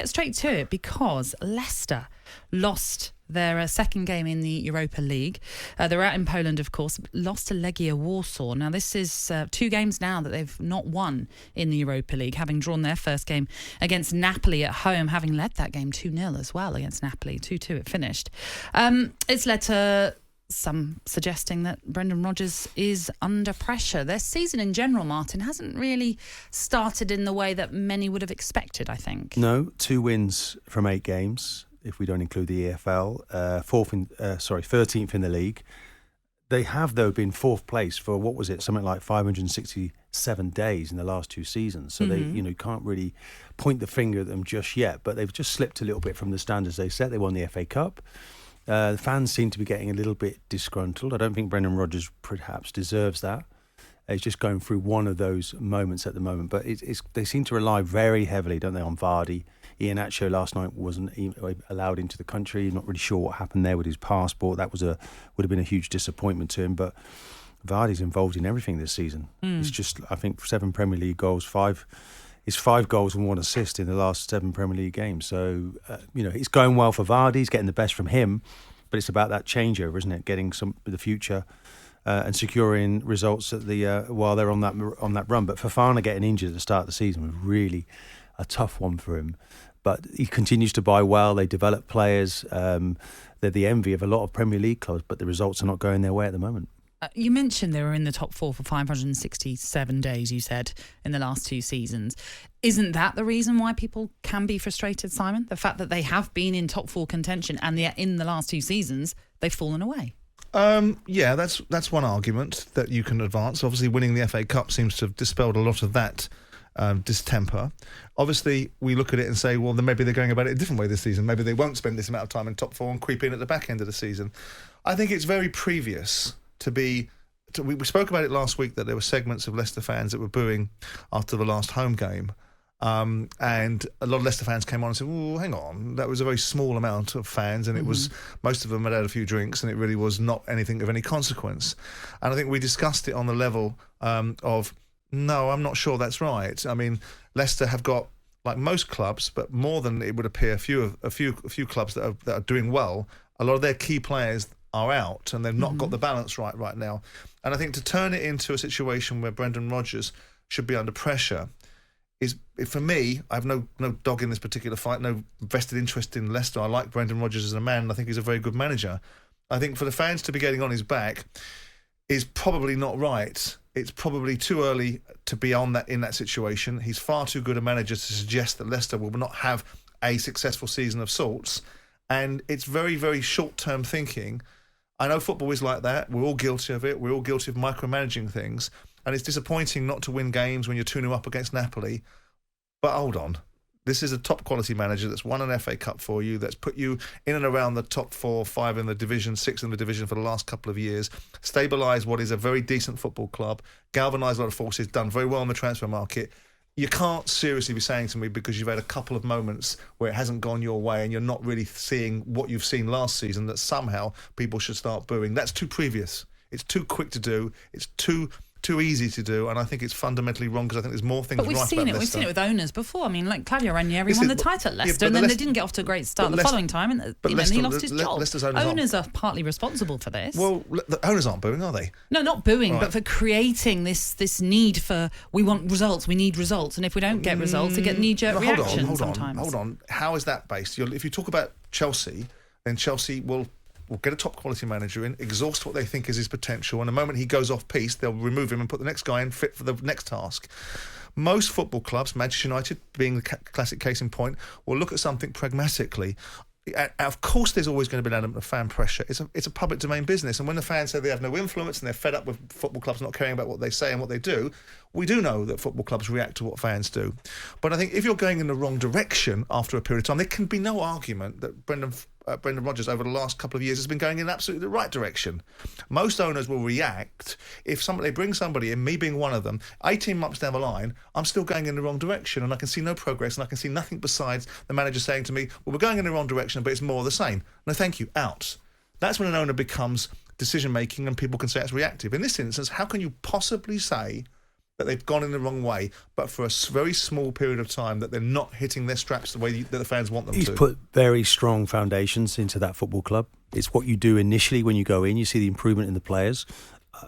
get straight to it because Leicester lost their second game in the Europa League. They're out in Poland, of course, lost to Legia Warsaw. Now, this is 2 games now that they've not won in the Europa League, having drawn their first game against Napoli at home, having led that game 2-0 as well against Napoli. 2-2 it finished. It's led to some suggesting that Brendan Rodgers is under pressure. Their season in general, Martin, hasn't really started in the way that many would have expected, I think. No, 2 wins from 8 games, if we don't include the EFL. 13th in the league. They have, though, been 4th place for, what was it, something like 567 days in the last 2 seasons. So they, you can't really point the finger at them just yet, but they've just slipped a little bit from the standards they set. They won the FA Cup. The fans seem to be getting a little bit disgruntled. I don't think Brendan Rodgers perhaps deserves that. He's just going through one of those moments at the moment. But they seem to rely very heavily, don't they, on Vardy. Iheanacho last night wasn't allowed into the country. Not really sure what happened there with his passport. That would have been a huge disappointment to him. But Vardy's involved in everything this season. It's just, I think, 7 Premier League goals, 5 goals and 1 assist in the last 7 Premier League games. So, it's going well for Vardy. He's getting the best from him. But it's about that changeover, isn't it? Getting some for the future and securing results at while they're on that run. But Fofana getting injured at the start of the season was really a tough one for him. But he continues to buy well. They develop players. They're the envy of a lot of Premier League clubs, but the results are not going their way at the moment. You mentioned they were in the top 4 for 567 days, you said, in the last 2 seasons. Isn't that the reason why people can be frustrated, Simon? The fact that they have been in top 4 contention and yet in the last 2 seasons, they've fallen away. Yeah, that's one argument that you can advance. Obviously, winning the FA Cup seems to have dispelled a lot of that distemper. Obviously, we look at it and say, well, then maybe they're going about it a different way this season. Maybe they won't spend this amount of time in top 4 and creep in at the back end of the season. I think it's very previous we spoke about it last week, that there were segments of Leicester fans that were booing after the last home game. And a lot of Leicester fans came on and said, well, hang on, that was a very small amount of fans, and it was, most of them had a few drinks, and it really was not anything of any consequence. And I think we discussed it on the level of, no, I'm not sure that's right. I mean, Leicester have got, like most clubs, but more than it would appear, a few clubs that are doing well. A lot of their key players are out, and they've not got the balance right now. And I think to turn it into a situation where Brendan Rodgers should be under pressure is, for me, I have no dog in this particular fight, no vested interest in Leicester. I like Brendan Rodgers as a man, and I think he's a very good manager. I think for the fans to be getting on his back is probably not right. It's probably too early to be in that situation. He's far too good a manager to suggest that Leicester will not have a successful season of sorts. And it's very, very short-term thinking. I know football is like that. We're all guilty of it. We're all guilty of micromanaging things. And it's disappointing not to win games when you're 2-0 up against Napoli. But hold on. This is a top-quality manager that's won an FA Cup for you, that's put you in and around the top 4, 5 in the division, 6 in the division for the last couple of years, stabilised what is a very decent football club, galvanised a lot of forces, done very well in the transfer market. You can't seriously be saying to me, because you've had a couple of moments where it hasn't gone your way and you're not really seeing what you've seen last season, that somehow people should start booing. That's too previous. It's too quick to do. It's too easy to do, and I think it's fundamentally wrong, because I think there's more things right about Leicester. We've seen it with owners before. I mean, like Claudio Ranieri won the title at Leicester, and then they didn't get off to a great start the following time, and he lost his job. Owners are partly responsible for this. Well, the owners aren't booing, are they? No, not booing, but for creating this need for, we want results, we need results, and if we don't get results, they get knee-jerk reactions sometimes. Hold on. How is that based? If you talk about Chelsea, then Chelsea will get a top-quality manager in, exhaust what they think is his potential, and the moment he goes off-piste, they'll remove him and put the next guy in fit for the next task. Most football clubs, Manchester United being the classic case in point, will look at something pragmatically. Of course, there's always going to be an element of fan pressure. It's a public domain business, and when the fans say they have no influence and they're fed up with football clubs not caring about what they say and what they do, we do know that football clubs react to what fans do. But I think if you're going in the wrong direction after a period of time, there can be no argument that Brendan Rodgers over the last couple of years has been going in absolutely the right direction. Most owners will react if they bring somebody in, me being one of them, 18 months down the line, I'm still going in the wrong direction, and I can see no progress, and I can see nothing besides the manager saying to me, well, we're going in the wrong direction, but it's more of the same. No, thank you, out. That's when an owner becomes decision-making, and people can say it's reactive. In this instance, how can you possibly say that they've gone in the wrong way, but for a very small period of time that they're not hitting their straps the way that the fans want them to. He's put very strong foundations into that football club. It's what you do initially when you go in. You see the improvement in the players.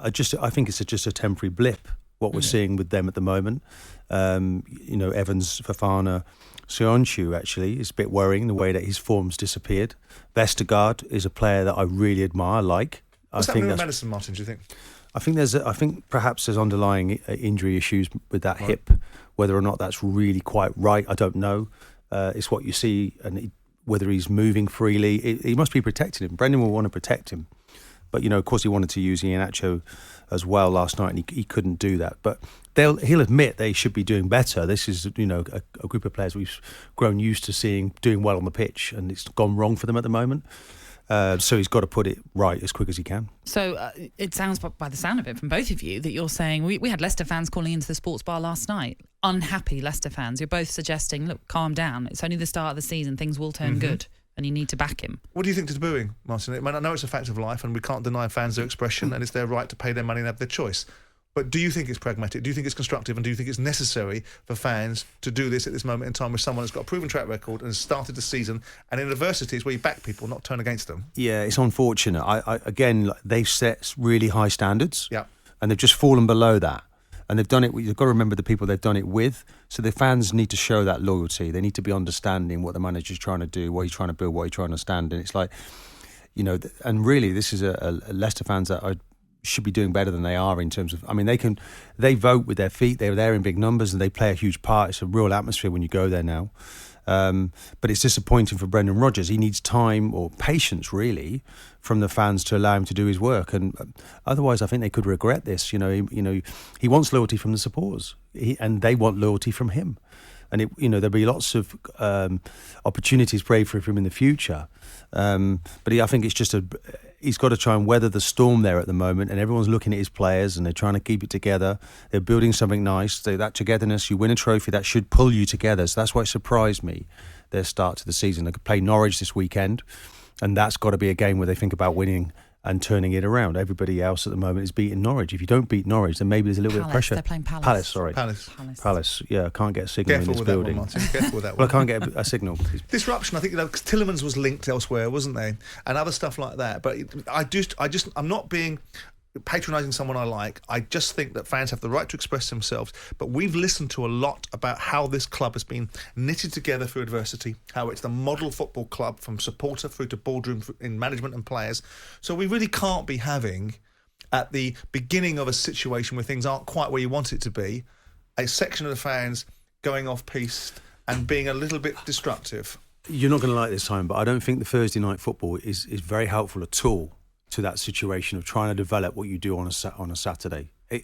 I think it's just a temporary blip, what we're seeing with them at the moment. Evans, Fofana, Söyüncü actually is a bit worrying the way that his form's disappeared. Vestergaard is a player that I really admire. What's happening with Madison, Martin, do you think? I think perhaps there's underlying injury issues with that hip. Whether or not that's really quite right, I don't know. It's what you see, and whether he's moving freely. He must be protecting him. Brendan will want to protect him. But, of course, he wanted to use Iheanacho as well last night, and he couldn't do that. But he'll admit they should be doing better. This is, a group of players we've grown used to seeing doing well on the pitch, and it's gone wrong for them at the moment. So he's got to put it right as quick as he can. So it sounds, by the sound of it, from both of you, that you're saying we had Leicester fans calling into the sports bar last night. Unhappy Leicester fans. You're both suggesting, look, calm down. It's only the start of the season. Things will turn good, and you need to back him. What do you think to the booing, Martin? I know it's a fact of life, and we can't deny fans their expression, and it's their right to pay their money and have their choice. But do you think it's pragmatic? Do you think it's constructive? And do you think it's necessary for fans to do this at this moment in time with someone who's got a proven track record and has started the season, and in adversity is where you back people, not turn against them? Yeah, it's unfortunate. Again, they've set really high standards, yeah, and they've just fallen below that. And they've done it. You've got to remember the people they've done it with. So the fans need to show that loyalty. They need to be understanding what the manager's trying to do, what he's trying to build, what he's trying to stand. And it's like, and really, this is a Leicester fans that should be doing better than they are in terms of. I mean, they vote with their feet. They're there in big numbers, and they play a huge part. It's a real atmosphere when you go there now. But it's disappointing for Brendan Rodgers. He needs time or patience, really, from the fans to allow him to do his work. And otherwise, I think they could regret this. He wants loyalty from the supporters, and they want loyalty from him. And there'll be lots of opportunities prayed for him in the future. But I think it's just he's got to try and weather the storm there at the moment, and everyone's looking at his players and they're trying to keep it together. They're building something nice. So that togetherness, you win a trophy, that should pull you together. So that's why it surprised me, their start to the season. They could play Norwich this weekend, and that's got to be a game where they think about winning and turning it around. Everybody else at the moment is beating Norwich. If you don't beat Norwich, then maybe there's a little bit of pressure. They're playing Palace. Palace. Yeah, I can't get a signal Careful in this with building. That one, Martin. Careful with that one. Well, I can't get a signal. Disruption. I think because Tielemans was linked elsewhere, wasn't they, and other stuff like that. But I'm not being patronising someone I like. I just think that fans have the right to express themselves, but we've listened to a lot about how this club has been knitted together through adversity, how it's the model football club from supporter through to boardroom in management and players. So we really can't be having, at the beginning of a situation where things aren't quite where you want it to be, a section of the fans going off-piste and being a little bit destructive. You're not going to like this time, but I don't think the Thursday night football is very helpful at all to that situation of trying to develop what you do on a Saturday. I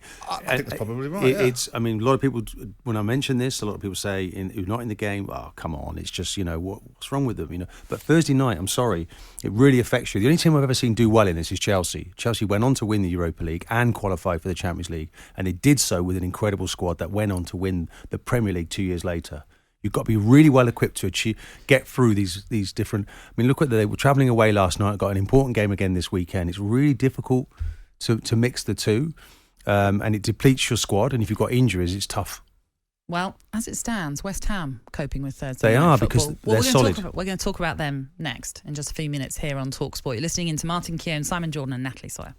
think that's probably right. A lot of people, when I mention this, a lot of people say who's not in the game, oh, come on, it's just, what's wrong with them, But Thursday night, I'm sorry, it really affects you. The only team I've ever seen do well in this is Chelsea. Chelsea went on to win the Europa League and qualify for the Champions League, and they did so with an incredible squad that went on to win the Premier League 2 years later. You've got to be really well equipped to get through these different. I mean, look at they were travelling away last night. Got an important game again this weekend. It's really difficult to mix the two, and it depletes your squad. And if you've got injuries, it's tough. Well, as it stands, West Ham coping with Thursday They night are football. because they're solid. We're going to talk about them next in just a few minutes here on talkSPORT. You're listening in to Martin Keown, Simon Jordan, and Natalie Sawyer.